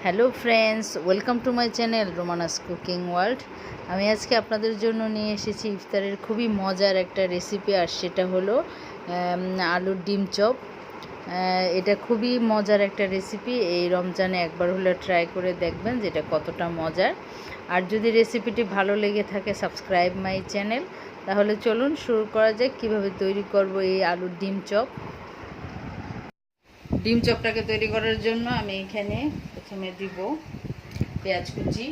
Hello friends, welcome to my channel রোমানাস cooking world. আমি আজকে আপনাদের জন্য নিয়ে এসেছি ইফতারের খুবই মজার একটা রেসিপি, আর সেটা হলো আলুর ডিম চপ। এটা খুবই মজার একটা রেসিপি। এই রমজানে একবার হলে ট্রাই করে দেখবেন যেটা কতটা মজার। আর যদি রেসিপিটি ভালো লেগে থাকে, সাবস্ক্রাইব মাই চ্যানেল। তাহলে চলুন শুরু করা যাক কীভাবে তৈরি করব এই আলুর ডিম চপ। ডিম চপটাকে তৈরি করার জন্য আমি এখানে প্রথমে দিব পেঁয়াজ কুচি,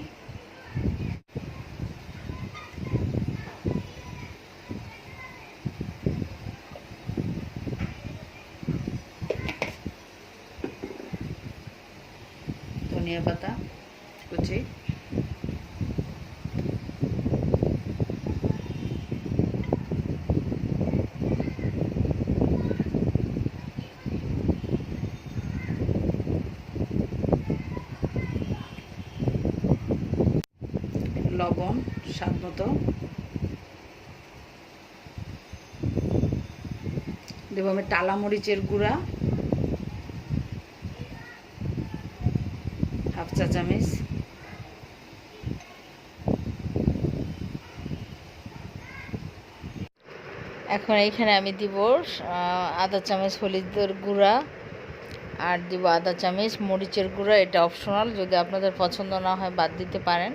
ধনিয়া পাতা কুচি, লবণ স্বাদ মতো দেব। আমি টালা মরিচের গুঁড়া হাফ চা চামচ, এখন এইখানে আমি দিব আধা চামচ হলুদের গুঁড়া, আর দিব আধা চামচ মরিচের গুঁড়া। এটা অপশনাল, যদি আপনাদের পছন্দ না হয় বাদ দিতে পারেন।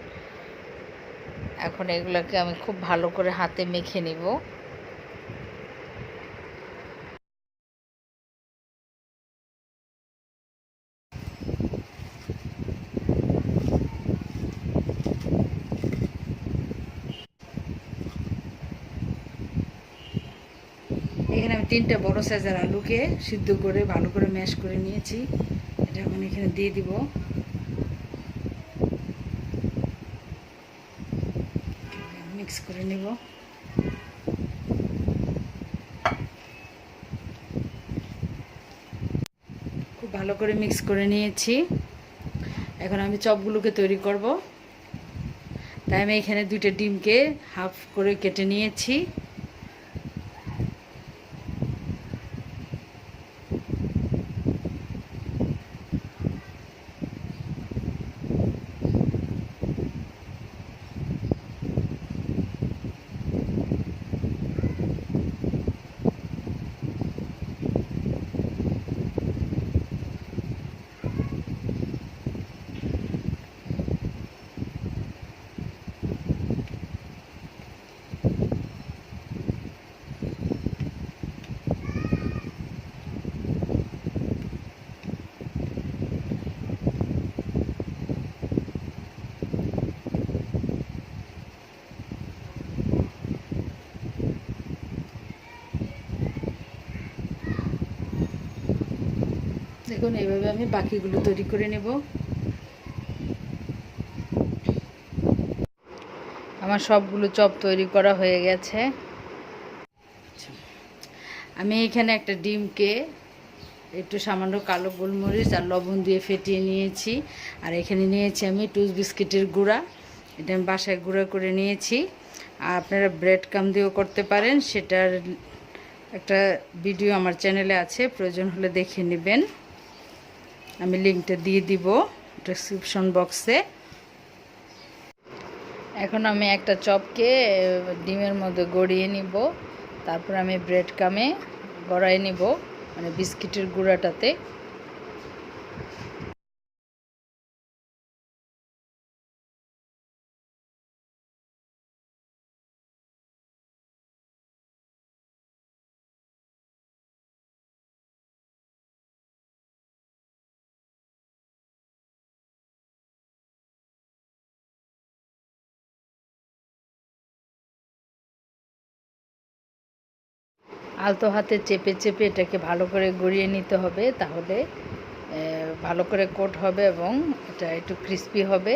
এখন এগুলোকে আমি খুব ভালো করে হাতে মেখে নিব। এখানে আমি 3টা বড় সাইজের আলুকে সিদ্ধ করে ভালো করে ম্যাশ করে নিয়েছি। এটা এখন এখানে দিয়ে দিব। মিক্স করে নিব। খুব ভালো করে মিক্স করে নিয়েছি। এখন আমি চপগুলোকে তৈরি করব। তাই আমি এখানে 2টা ডিমকে হাফ করে কেটে নিয়েছি। দেখুন, এইভাবে আমি বাকিগুলো তৈরি করে নেব। আমার সবগুলো চপ তৈরি করা হয়ে গেছে। আমি এখানে একটা ডিমকে একটু সামান্য কালো গোলমরিচ আর লবণ দিয়ে ফেটিয়ে নিয়েছি। আর এখানে নিয়েছি আমি টোস্ট বিস্কিটের গুঁড়া। এটা আমি বাসায় গুঁড়া করে নিয়েছি। আর আপনারা ব্রেড কাম দিয়েও করতে পারেন, সেটার একটা ভিডিও আমার চ্যানেলে আছে, প্রয়োজন হলে দেখে নেবেন। আমি লিঙ্কটা দিয়ে দিব ডেসক্রিপশন বক্সে। এখন আমি একটা চপকে ডিমের মধ্যে গড়িয়ে নিব। তারপর আমি ব্রেড কামে গড়াই নিব, মানে বিস্কিটের গুঁড়াটাতে। আলতো হাতে চেপে চেপে এটাকে ভালো করে গড়িয়ে নিতে হবে, তাহলে ভালো করে কোট হবে এবং এটা একটু ক্রিস্পি হবে।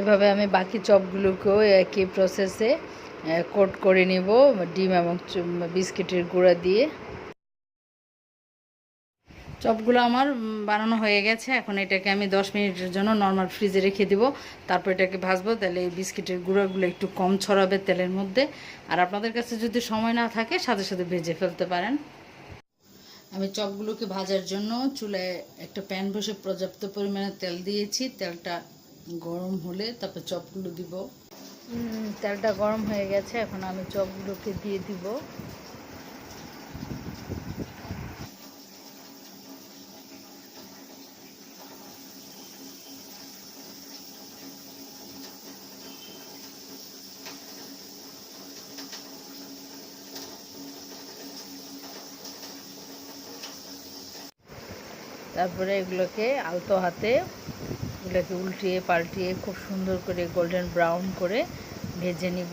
এভাবে আমি বাকি চপগুলোকেও একই প্রসেসে কোট করে নিব ডিম এবং বিস্কিটের গুঁড়া দিয়ে। চপগুলো আমার বানানো হয়ে গেছে। এখন এটাকে আমি 10 মিনিটের জন্য নর্মাল ফ্রিজে রেখে দিব। তারপর এটাকে ভাজবো, তাহলে এই বিস্কিটের গুঁড়াগুলো একটু কম ছড়াবে তেলের মধ্যে। আর আপনাদের কাছে যদি সময় না থাকে সাথে সাথে ভেজে ফেলতে পারেন। আমি চপগুলোকে ভাজার জন্য চুলায় একটা প্যান বসে পর্যাপ্ত পরিমাণে তেল দিয়েছি। তেলটা গরম হলে তারপর চপগুলো দিব। তেলটা গরম হয়ে গেছে, এখন আমি চপগুলোকে দিয়ে দিব। তারপরে এগুলোকে আলতো হাতে এগুলোকে উল্টিয়ে পাল্টিয়ে খুব সুন্দর করে গোল্ডেন ব্রাউন করে ভেজে নিব।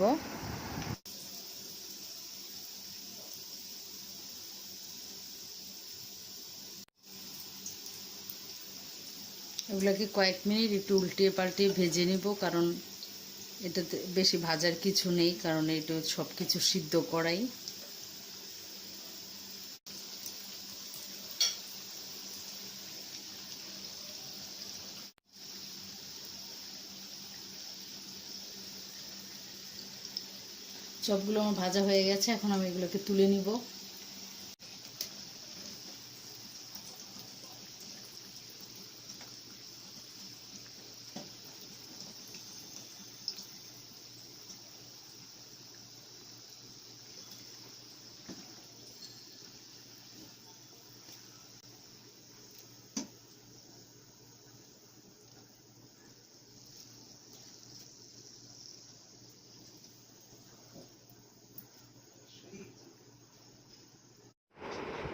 এগুলোকে কয়েক মিনিট একটু উল্টিয়ে পাল্টিয়ে ভেজে নিব, কারণ এটাতে বেশি ভাজার কিছু নেই, কারণ এটা সব কিছু সিদ্ধ করাই। চপগুলো আমার ভাজা হয়ে গেছে, এখন আমি এগুলোকে তুলে নিব।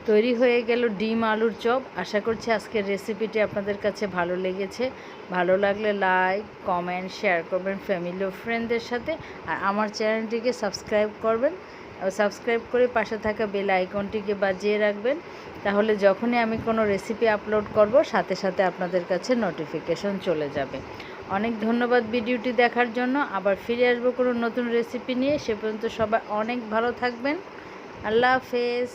তৈরি হয়ে গেল ডিম আলুর চপ। আশা করছি আজকের রেসিপিটি আপনাদের কাছে ভালো লেগেছে। ভালো লাগলে লাইক, কমেন্ট, শেয়ার করবেন ফ্যামিলি ও ফ্রেন্ডদের সাথে। আর আমার চ্যানেলটিকে সাবস্ক্রাইব করবেন। সাবস্ক্রাইব করে পাশে থাকা বেল আইকনটিকে বাজিয়ে রাখবেন, তাহলে যখনই আমি কোনো রেসিপি আপলোড করব সাথে সাথে আপনাদের কাছে নোটিফিকেশন চলে যাবে। অনেক ধন্যবাদ ভিডিওটি দেখার জন্য। আবার ফিরে আসবো কোনো নতুন রেসিপি নিয়ে। সে পর্যন্ত সবাই অনেক ভালো থাকবেন। আল্লাহ হাফেজ।